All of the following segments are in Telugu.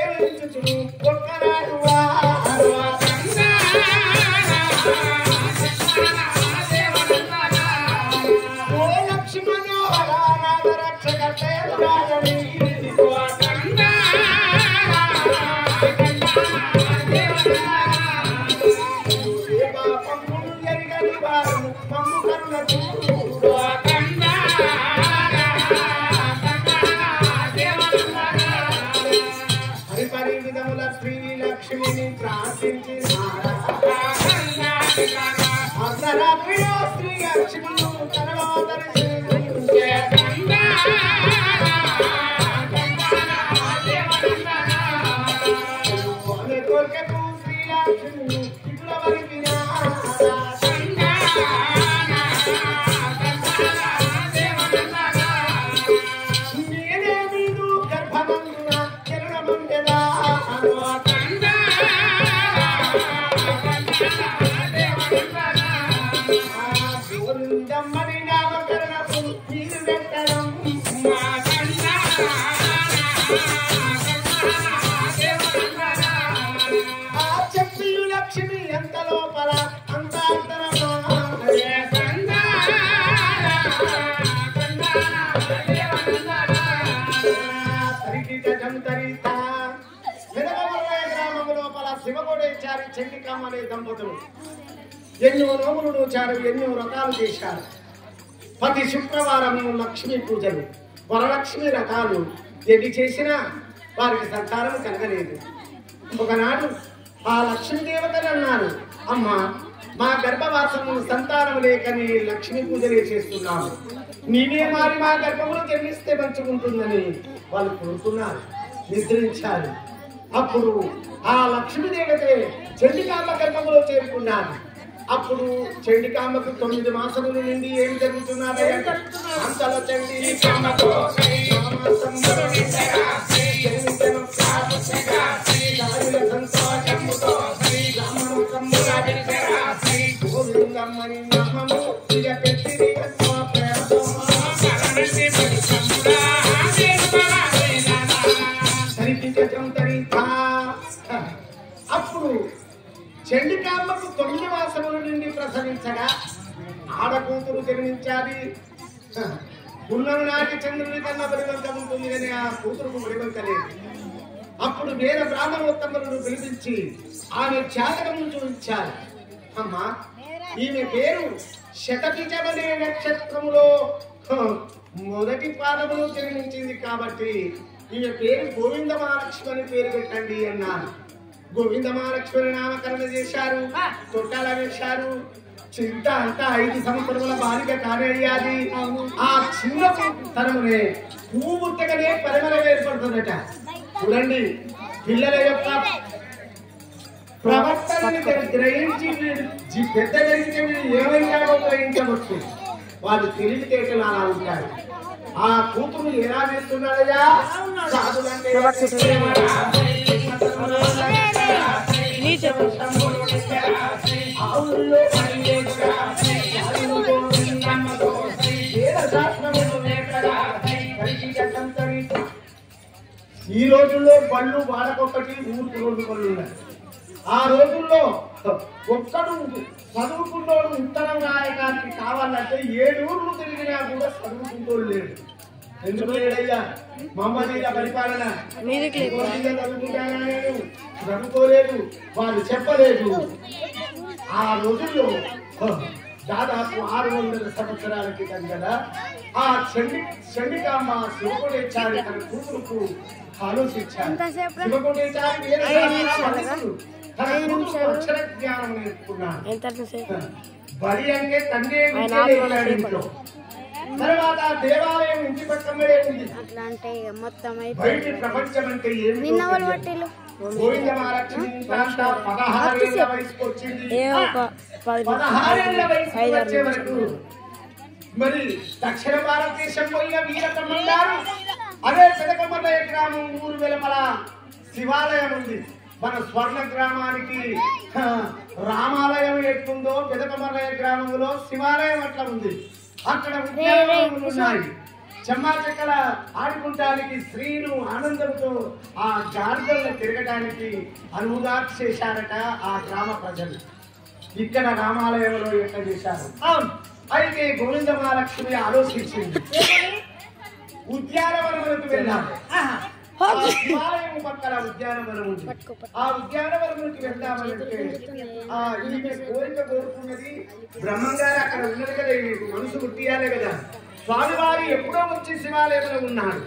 సేవించుచు ఒక్కనాడు ఓ లక్ష్మణోహర నాగరక్షక సేవరాజని పంపులు ఎరిగని వారు పంపు కరుణకు హరిపరి విధముల శ్రీ లక్ష్మిని ప్రార్థించి అర్ధరాత్రిలో శ్రీ లక్ష్మిను తనలో దర్శించే కోరికకు శ్రీ లక్ష్మిని ఇటుల వరికిన నేనే మీరు గర్భమందున కిరణమండెదా గోవిందమ్మని నామకరణము మీరు పెట్టడం ఆ చెప్పియు లక్ష్మి ఎంత లోపల గ్రామము లోపల శివగోడేచారి చెండికమ్మ అనే దంపతులు ఎన్నో నోములు నోచారు, ఎన్నో వ్రతాలు చేశారు. ప్రతి శుక్రవారం లక్ష్మీ పూజలు, వరలక్ష్మి రథాలు ఎన్ని చేసినా వారికి సంతానం కలగలేదు. ఒకనాడు ఆ లక్ష్మీదేవతలు అన్నారు, అమ్మ మా గర్భవాసము సంతానం లేకని లక్ష్మీ పూజలే చేస్తున్నాము, నీవే మారి మా గర్భములు జన్మిస్తే మంచుకుంటుందని వాళ్ళు కోరుతున్నారు. నిద్రించారు. అప్పుడు ఆ లక్ష్మీదేవతే చండికాంబ గర్భములో చేరుకున్నారు. అప్పుడు చండికాంబకు 9 మాసముల నుండి ఏం జరుగుతున్నది? అంతలో చండికాంబకు గోవిందమ్మని నామము అప్పుడు చండికాంబకు 9 మాసముల నుండి ప్రసవించగా ఆడకూతురు జన్మించాలి. ఉన్నవి నాటి చంద్రుని కన్నా బలివంత ఉంటుంది కానీ ఆ కూతురుకు బలివంత లేదు. అప్పుడు వేద బ్రాహ్మణోత్తములను పిలిపించి ఆమె జాతకమును చూపించారు. అమ్మా ఈమె పేరు శతపిజమనే నక్షత్రములో మొదటి పాదమును జన్మించింది కాబట్టి ఈమె పేరు గోవింద మహాలక్ష్మి అని పేరు పెట్టండి అన్నారు. గోవింద మహాలక్ష్మి నామకరణ చేశారు, తొట్టాల వేశారు. చింత అంతా 5 సంవత్సరముల బాలిక కానేయాలి. ఆ చిన్న తరమునే పువ్వు పుట్టగానే పరిమళం ఏర్పడుతుందట. చూడండి, పిల్లల యొక్క ప్రవర్తనని గ్రహించి పెద్ద జరిగితే ఏమైనా గ్రహించవచ్చు. వాళ్ళు తెలివితేటలు అలా ఉంటారు. ఆ కూతురు ఎలా చేస్తున్నాడయ్యా? సాధులంటే ఈ రోజుల్లో బళ్ళు వాడకొక్కటి, ఊరికి 2 బళ్ళు ఉన్నాయి. ఆ రోజుల్లో ఒక్కడు చదువుకున్నోడు ఉత్తరం రాయడానికి కావాలంటే 7 ఊర్లు తిరిగినా కూడా చదువుకుంటోడు లేడు. ఎందుకు లేడయ్యా? మమ్మల్ని పరిపాలన చదువుకుంటానా? నేను చదువుకోలేదు, వాళ్ళు చెప్పలేదు. ఆ రోజుల్లో దాదాపు 600 సంవత్సరాల క్రితం కదా ఆ చండికాంబ శివకోటేచారి తన కూతురుకు ఆలోచించారు. శివకోటేచారి అక్షర జ్ఞానం నేర్చుకున్నాడు. బలి అంటే తండ్రి ఇంట్లో. తర్వాత దేవాలయం ఇంటి పక్కనే ఉంది. బయట ప్రపంచం అంటే ఏమి? గోవింద మహాలక్ష్మి 16 ఏళ్ల వయసుకు వచ్చింది. 16 ఏళ్ల వయసుకు వచ్చే వరకు మరి దక్షిణ భారతదేశం పోయిన వీరకమ్మంటారు. అదే పెదకమల్లయ్య గ్రామం ఊరు వెలుపల శివాలయం ఉంది. మన స్వర్ణ గ్రామానికి రామాలయం ఎట్లుందో పెదకమల్లయ్య గ్రామంలో శివాలయం అట్లా ఉంది. అక్కడ ఉద్యానవనాలు ఉన్నాయి. చెమ్మా చెక్కల ఆడుకుంటానికి స్త్రీలు ఆనందంతో ఆ గాడిదలను తిరగడానికి అనువుగా చేశారట ఆ గ్రామ ప్రజలు. ఇక్కడ రామాలయంలో ఎట్లా చేశారు. అయితే గోవింద మహాలక్ష్మి ఆలోచించింది, ఉద్యానవనములకు వెళ్ళాలి. శివాలయం పక్కన ఉద్యానవనం ఉంది. ఆ ఉద్యానవనములకు వెళ్దామంటే ఈమె కోరిక కోరుకున్నది. బ్రహ్మంగారు అక్కడ ఉన్నది కదా, మనసు గుర్తియాలే కదా. స్వామివారి ఎప్పుడో వచ్చి శివాలయంలో ఉన్నాడు.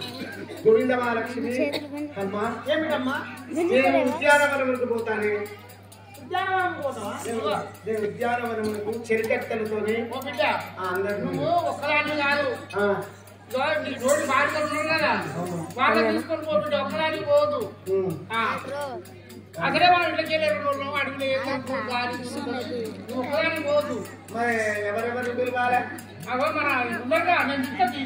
గోవింద మహాలక్ష్మి, అమ్మా ఏమిటమ్మా నేను ఉద్యానవనములకు పోతానే. ఉద్యానవనములకు చెరికట్టెలతోనే నువ్వు ఒక్కదాన్ని కాదు, రోడ్డు బాడుతున్నాడు కదా, వాళ్ళని తీసుకొని పోతుంటే ఒక్కదానికి పోదు. అక్కడే మన ఇంట్లోకి వెళ్ళారు రోజులు అడుగులు నువ్వు ఒక్కదానికి పోదు. మరి ఎవరెవరు పిలవాలి? అగో మన ఉన్నారుగా, నేను ఇంట్లోకి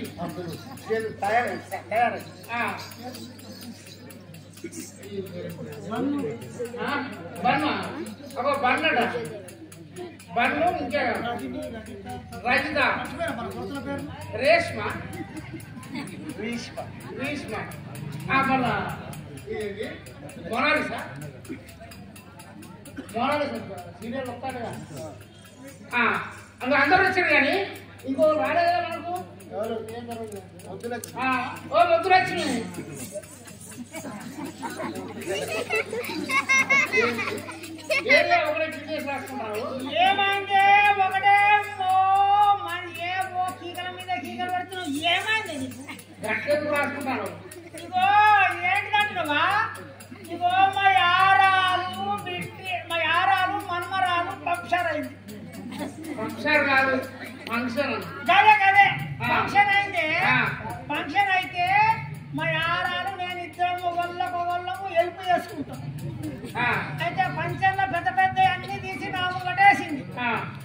బన్న అగో బన్నడ బన్ను ఇంకా రజిత రేష్మ రీష్మ మళ్ళా మొనాలిసా సీరియల్ వస్తాడుగా. అందులో అందరూ వచ్చారు కానీ ఇంకో రాలేదా మనకు. ఓ ముద్దులక్ష్మి ఒకటే చేసి రాసుకుంటారు. ఏమైంది ఒకటే ఏ ఓ కీకల మీద కీకలు పెడుతున్నావు. ఏమైంది నీకు? గట్టెందుకు రాసుకుంటారు? ఇగో ఏంటిదంటున్నావా? ఇగో మా యారాలు మనమరాలు పంక్షన్ అయింది. ఫంక్షన్ కాదు, ఫంక్షన్ గదే ఫంక్షన్ అయింది. ఫంక్షన్ అయితే మా యారాలు నేను ఇద్దరు ఒకళ్ళము హెల్ప్ చేసుకుంటాం. అయితే ఫంక్షన్లో పెద్ద పెద్ద అన్ని తీసి నా ముంగటేసింది.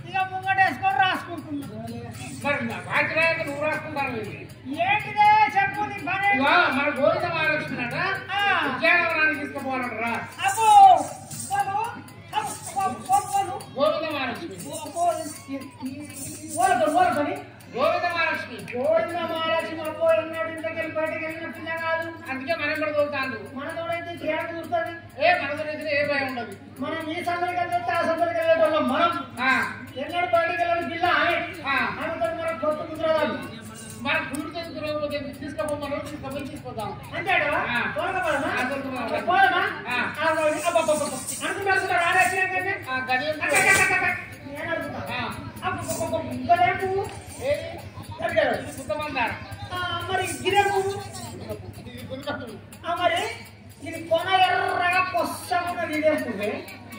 ఇక ముంగటేసుకొని రాసుకుంటున్నా. నువ్వు రాసుకుంటాను. ఏంటిదే చెప్పు నీ పని. మన గోవింద మహాలక్ష్మి అట ఉద్యానవనానికి తీసుకుపోవాలంటారా? అబ్బో గోవింద మహాలక్ష్మి గోవింద మహాలక్ష్మి అబ్బో ఎన్నాడు ఇంటికి వెళ్ళి బయటకు వెళ్ళిన పిల్ల కాదు. అందుకే మనం కూడా తోలుతాను. మనతోడైతే థియేటర్ చూస్తుంది. మనతో ఏ భయం ఉండదు. మనం ఈ సందరికి వెళ్తే ఆ సందరికి వెళ్ళేటోళ్ళం. మనం ఎన్నడు బయటకు వెళ్ళాలి పిల్ల ఆమెతో మనం కొత్త కుదరదాం. మన కుడితే తిరగకపోతే తీసుకుపోయి తీసుకుందాం. అంతేడా? మరి గిరే పువ్వు మరి ఇది కొన ఎర్రగా పొస్తమున్నది. ఇదే పువ్వే.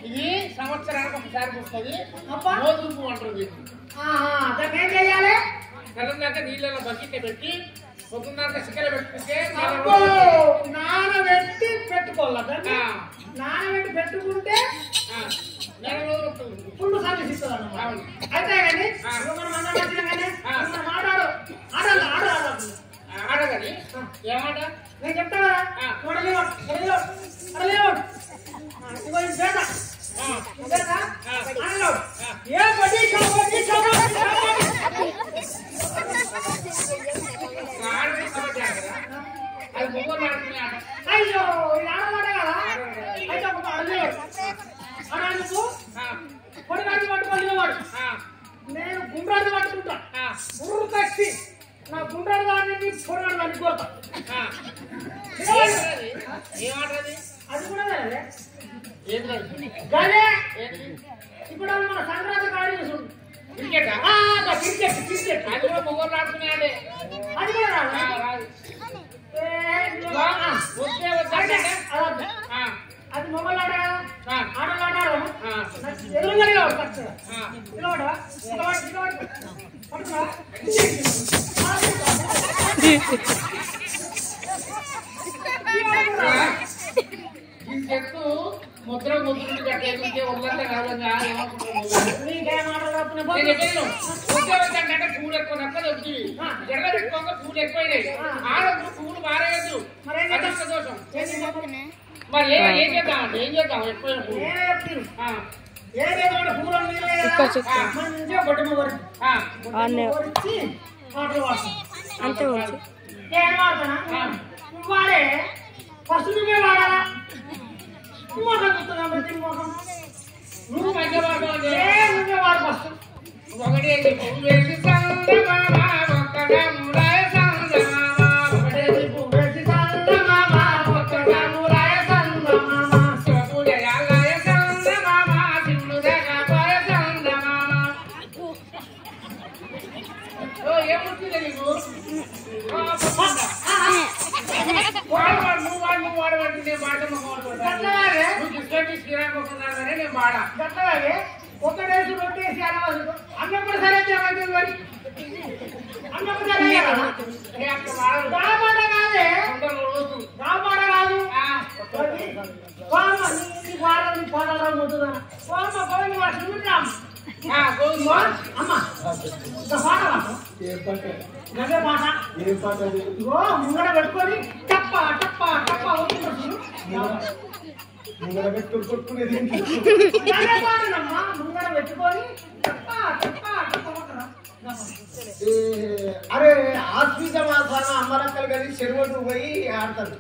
ఇది సంవత్సరానికి ఒకసారి వస్తుంది. మోదుగు పువ్వు అంటుంది. దాన్ని ఏం చెయ్యాలి? కలందాక నీళ్ళలో బకెట్ పెట్టి పొద్దున్నాక సిక్కలు పెట్టుకుంటే నానబెట్టి పెట్టుకోవాలి. నానబెట్టి పెట్టుకుంటే ఫుల్ సర్వీస్ ఇస్తుంది అన్నమాట. అయితే కానీ మనం అందరం వచ్చినా కానీ మాట్లాడు ఆడగని ఏమాట నేను చెప్తాను. అది మొగలు ఆడుకునే ఆట. అయ్యో ఇది ఆడమాట కదా. అయితే ఒక అడలేవు పొడిగాడి పట్టుకొని వాడు నేను గుండ్రాడు పట్టుకుంటా. గుర్రు కట్టి నా గుండ్రాడు వాడిని పొడిగాడు పట్టుకోతా. ఏమాటది? అది కూడా గదే. ఇప్పుడు మన సంక్రాంతి కాడి క్రికెట్ క్రికెట్ క్రికెట్ అది కూడా మొగలు ఆడుకునే ఆడే. అది కూడా రాదు. అది మొబైల్ ఆట ఆటలు ఆడారు. ఎదురుగా ఈ చెట్టు ముద్ర ముద్రలు కట్టేందుకే ఉన్నట్లే కాదంగా పూలు ఎక్కువ నక్కలు వచ్చి జడ పెట్టుకోక పూలు ఎక్కువైనాయి. ఆడదు పూలు మారేయద్దు. దోషం. మరి ఏం చేద్దామండి? ఏం చేద్దాం? ఎక్కువైన పూలు అంతే నేను వాడతానా నువ్వు వాడే ఫస్ట్ నువ్వే వాడాలా మొఖం చూస్తున్నా ప్రతి మొఖం నువ్వు మంచిగా వాడుకోవాలి నువ్వే వాడు ఫస్ట్ ఒకటి పువ్వేసి సందమామ ఒక్కగా మురాయ సందమామ ఒకటేసి పువ్వేసి సందమామ ఒక్కగా మురాయ సందమామ సోపుల యాలాయ సందమామ సిమ్లు దగ్గర సందమామ ఓ ఏముంటుంది నీకు నువ్వు వాడబట్టి నేను పాడతాను నువ్వు ఇష్టం శ్రీరామకున్నానే నేను పాడా గట్లగే ఒకటేసి రొట్టేసి అనవసరం అన్నం కూడా సరే మరి అన్నం కూడా సరే రామాట కాదే రామాట కాదు వాడని పాడాలని పోతున్నా గోవింద వాడు చూద్దాం అమ్మ ఇంకా పాట గదే పాట ఇగో ముంగడ పెట్టుకొని టప్ప టప్ప టప్ప అవుతున్నాడు ముంగడ పెట్టుకొని కొట్టుకునేది గదే పాటనమ్మా ముంగడ పెట్టుకొని టప్ప టప్ప టప్ప అవుతున్నా అరే ఆశ్వీజ మాసాన అమ్మరక్కలు కలిసి చెరువుకు పోయి ఆడతారు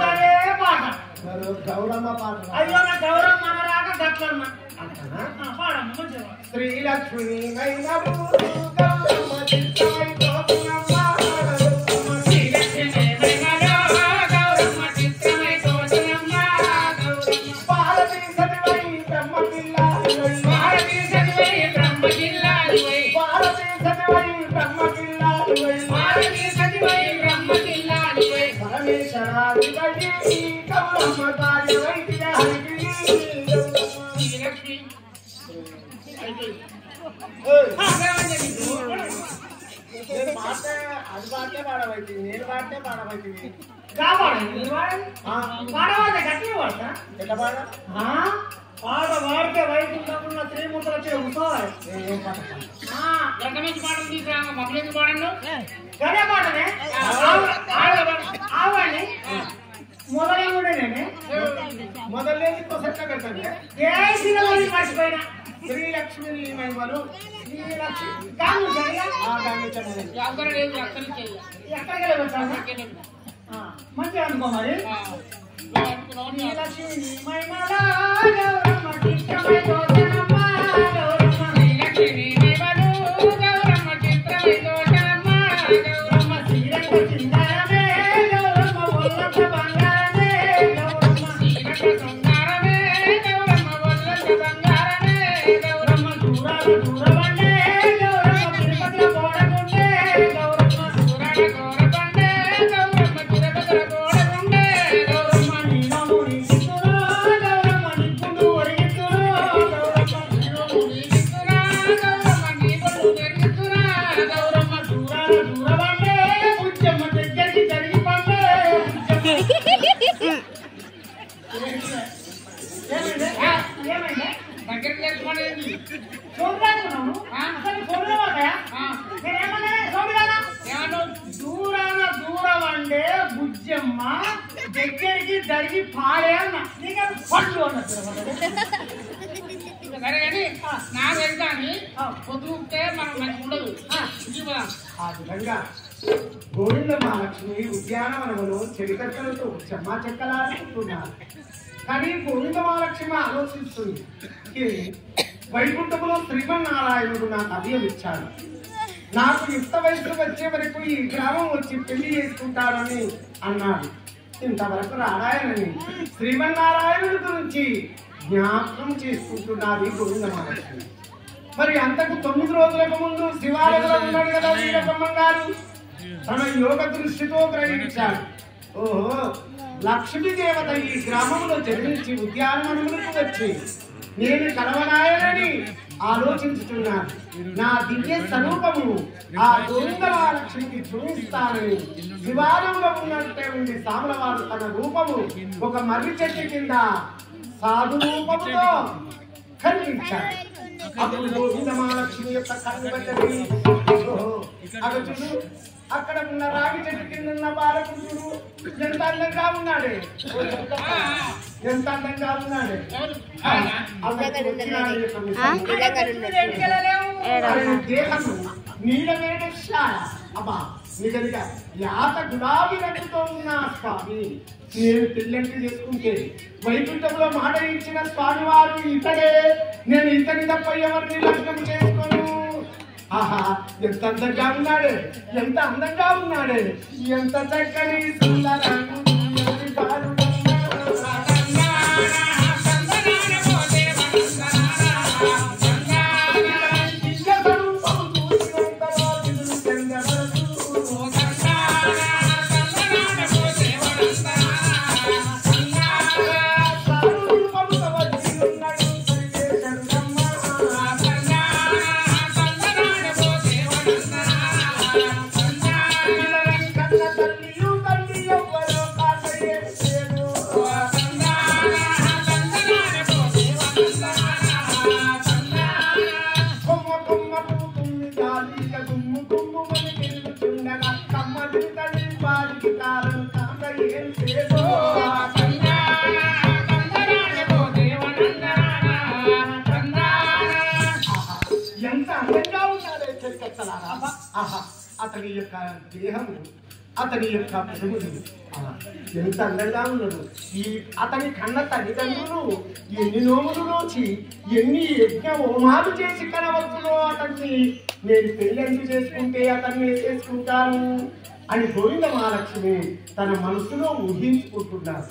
గదే పాట మరి గౌరమ్మ పాట అయ్యో నా గౌరమ్మ రాక గట్లన్నా పాడమ్మ మంచిగా శ్రీలక్ష్మి మైనవు గౌరమ్మ చిత్తమై తోచునమ్మ శ్రీలక్ష్మి మైనవు గౌరమ్మ చిత్తమై తోచునమ్మ భారతీ సతివై బ్రహ్మ జిల్లాలివై భారతీ సతివై బ్రహ్మ జిల్లాలివై భారతీ సతివై బ్రహ్మ జిల్లాలివై భారతీ సతివై బ్రహ్మ జిల్లాలివై పరమేశ్వరాదివై గౌరమ్మ కార్యవై హరికి శ్రీలక్ష్మి నేను పాటే పాడబట్టి నేను పాటే పాడబట్టి పాడవాడే గట్టి వాడతా ఎట్లా పాడ పాట వాడితే వైకుంఠమున్న శ్రీమూర్తులు వచ్చే ఉత్సవాలు ఎంత మంచి పాటలు తీసుకురా మమ్మల్ని పాడండు గదే పాటనే ఆవాడిని మొదలై ఉండేనే మొదలైంది కొసక్క పెట్టండి జై శ్రీరాముని మర్చిపోయినా శ్రీలక్ష్మి మహిమలు శ్రీలక్ష్మి కాదు సరిగా ఎవరు లేదు అక్కడి నుంచి ఎక్కడికి వెళ్ళి మంచిగా అనుకో మరి శ్రీలక్ష్మి మహిమల గౌరమ్మ చిత్తమై తోచనమ్మ గౌరమ్మ శ్రీలక్ష్మి మహిమలు గౌరమ్మ చిత్తమై తోచనమ్మ గౌరమ్మ శ్రీరంగ చిందారమే గౌరమ్మ ఒళ్ళంత బంగారమే గౌరమ్మ శ్రీరంగ శృంగారమే గౌరమ్మ ఒళ్ళంత బంగారమే గౌరమ్మ దూరాల దూరబండే గౌరమ్మ తిరుపతిలో గోడగుండే గౌరమ్మ దూరాల గోరబండే గౌరమ్మ తిరుపతిలో గోడగుండే గౌరమ్మ నీలము నీలిస్తురా గౌరమ్మ నిప్పుండు ఒరిగిస్తురా గౌరమ్మ నీవు నీలిస్తురా గౌరమ్మ నీవు వెలిగిస్తురా గౌరమ్మ దూరాల దూరబండే బుజ్జమ్మ దగ్గరికి జరిగి పండే ఏమైంది దగ్గరికి తెచ్చుకోలేదు చూడరానుకున్నాను అసలు చూడలేవాటయా నేనేమన్నా చూడలేదా ఏమన్నావు దూరాన దూరం అంటే బుజ్జమ్మ దగ్గరికి జరిగి పాడే అన్న నీకే పళ్ళు అన్నట్టు సరే కానీ నాకు వెళ్తా అని పొద్దుకుంటే మనకు మంచి ఉండదు ఇంటికి పోదాం ఆ విధంగా గోవింద మహాలక్ష్మి ఉద్యానవనంలో చెలికత్తలతో చెమ్మా చెక్కలాడుకుంటున్నారు కానీ గోవింద మహాలక్ష్మి ఆలోచిస్తుంది వైకుంఠములో శ్రీమన్నారాయణుడు నాకు అభయం ఇచ్చాడు నాకు యుక్త వయసు వచ్చే వరకు ఈ గ్రామం వచ్చి పెళ్లి చేసుకుంటాడని అన్నాడు ఇంతవరకు రాడాయనని శ్రీమన్నారాయణుడి గురించి జ్ఞాపకం చేసుకుంటున్నది గోవింద మహాలక్ష్మి మరి అంతకు 9 రోజులకు ముందు శివాలయంలో ఉన్నాడు కదా వీరబ్రహ్మం గారు తన యోగ దృష్టితో గ్రహించాడు ఓహో లక్ష్మీ దేవత ఈ గ్రామంలో జన్మించి ఉద్యానవనములకు వచ్చి నేను కలవనాయనని ఆలోచించుతున్నాను నా దివ్య స్వరూపము ఆ గోవింద మహాలక్ష్మికి చూపిస్తానని శివాలయంలో ఉన్నట్టే ఉండి సాములవాడు తన రూపము ఒక మర్రి చెట్టు కింద సాధు రూపముతో కనిపించాడు అప్పుడు గోవింద మహాలక్ష్మి యొక్క కన్ను పడ్డది అక్కడ చూడు అక్కడ ఉన్న రాగి చెట్టు కింద ఉన్న బాలకుడు ఎంత అందంగా ఉన్నాడే ఎంత అందంగా ఉన్నాడే దేహం నీలమేడ అబ్బా నిజంగా యాత గులాబీ రంగుతో ఉన్న స్వామి నేను పెళ్ళంటి చేసుకుంటే వైకుంఠంలో మాట ఇచ్చిన స్వామి వారు ఇతడే, నేను ఇతని తప్ప ఎవరిని లగ్నం చేసుకోను. ఆహా, ఎంత అందంగా ఉన్నాడే, ఎంత అందంగా ఉన్నాడే, ఎంత చక్కని సుందరంగు అతని యొక్క దేహము, అతని యొక్క పెరుగులు ఎంత అందంగా ఉన్నాడు. ఈ అతని కన్న తల్లిదండ్రులు ఎన్ని నోములు నోచి ఎన్ని యజ్ఞ హోమాలు చేసి కనవచ్చునో అతన్ని నేను పెళ్ళెందుకు చేసుకుంటే అతన్ని చేసుకుంటాను అని గోవింద మహాలక్ష్మి తన మనసులో ఊహించుకుంటున్నారు.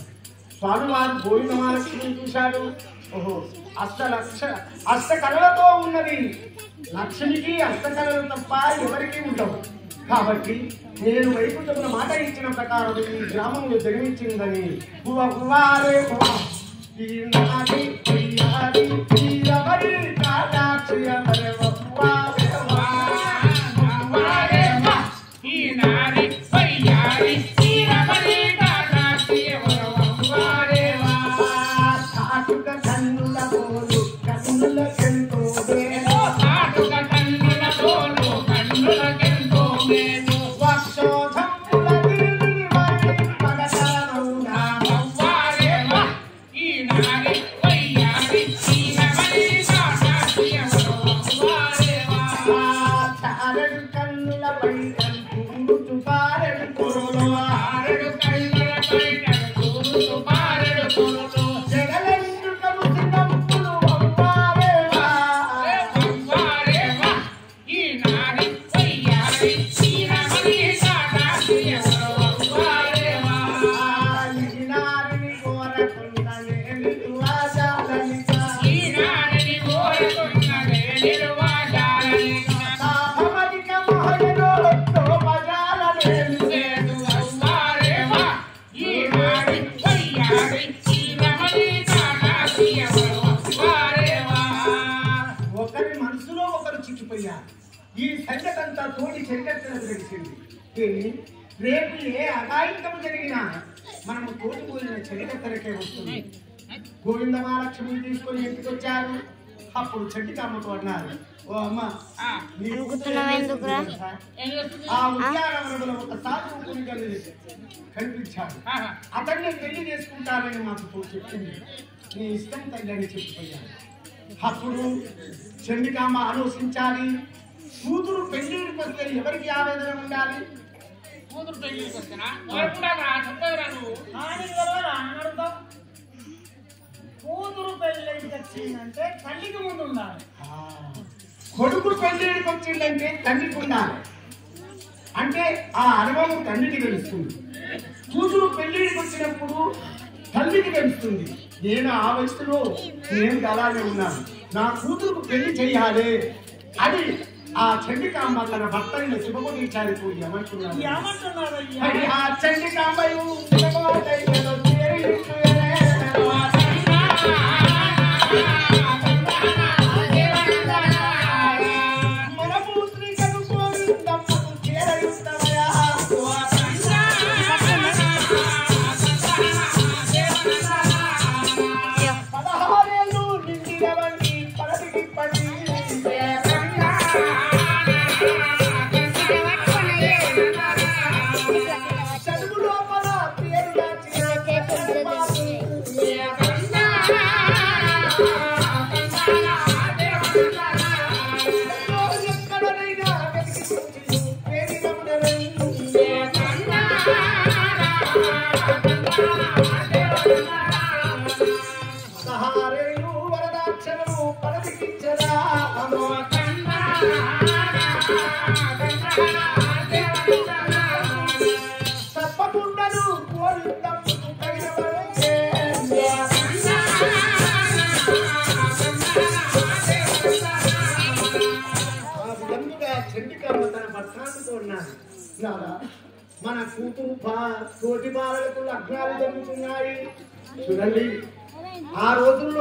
స్వామివారు గోవింద మహాలక్ష్మిని చూశాడు. ఓహో, అష్టకళలతో ఉన్నది లక్ష్మికి, అష్టకళలు తప్ప ఎవరికీ ఉండవు. కాబట్టి నేను వైకుంఠమున మాట ఇచ్చిన ప్రకారం ఈ గ్రామంలో జన్మించిందని ఈ సంగతంతా తోటి చెరికట్టడం తెలిసింది. రేపు ఏ అగాయితం జరిగినా మనము తోటిపోయిన చెరికత్తలకే వస్తుంది. గోవింద మహాలక్ష్మిని తీసుకొని ఇంటికి వచ్చారు. అప్పుడు చెట్టికమ్మతో అన్నారు, ఓ అమ్మ, ఆ ఉద్యానవనంలో ఒక సాధువు కనిపించాడు. అతన్ని పెళ్లి చేసుకుంటానని మాకు చెప్పింది. నీ ఇష్టం తల్లి అని చెప్పిపోయాను. అప్పుడు చండికామ్మ ఆలోచించాలి. కూతురు పెళ్లికి వస్తే ఎవరికి ఆవేదన ఉండాలి? కూతురు పెళ్లికి వస్తేనా? కూతురు పెళ్లికి వచ్చిందంటే తల్లికి ముందు ఉండాలి. కొడుకు పెళ్లికి వచ్చిందంటే తండ్రికి ఉండాలి. అంటే ఆ అనుభవం తండ్రికి తెలుస్తుంది. కూతురు పెళ్లికి వచ్చినప్పుడు తల్లికి తెలుస్తుంది. నేను ఆ వయసులో నేను అలాగే ఉన్నాను, నా కూతురుకు పెళ్లి చెయ్యాలి అని ఆ చండికాంబ తన భర్తని శుభమునిచ్చారు. ఏమంటున్నారు? ఆ చండికాంబయు రాదా మన కూతురు తోటి బాలలకు లగ్నాలు జరుగుతున్నాయి చూడండి ఆ రోజుల్లో